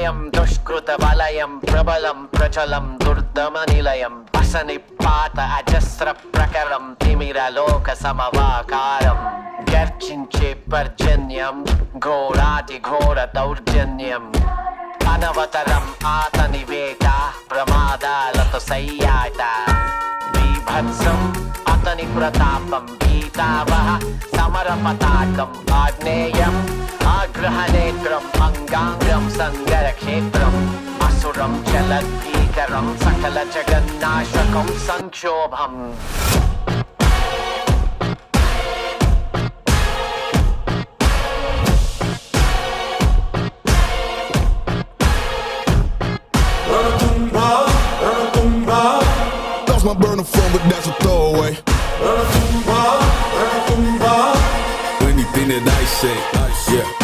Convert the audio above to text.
ప్రళయం దుష్కృత వలయం ప్రబలం ప్రచలం దుర్దమ నిలయం అసని పాత అజస్ర ప్రకరం తిమిరలోక సమవాకారం గర్జించే పర్జన్యం ఘోరాతి ఘోర దౌర్జన్యం అనవతరం ఆతని వేట ప్రమాదాలతో సయ్యాట బీభత్సం అతని ప్రతాపం గీతావహ సమర పతాకం ఆగ్నేయం ఆగ్రహనేత్రం అంగాంగం సంగర క్షేత్రం అసురం చలద్భీకరం సకల జగన్నాశకం సంక్షోభం My burner phone, but that's a throwaway. Anything that I say, yeah.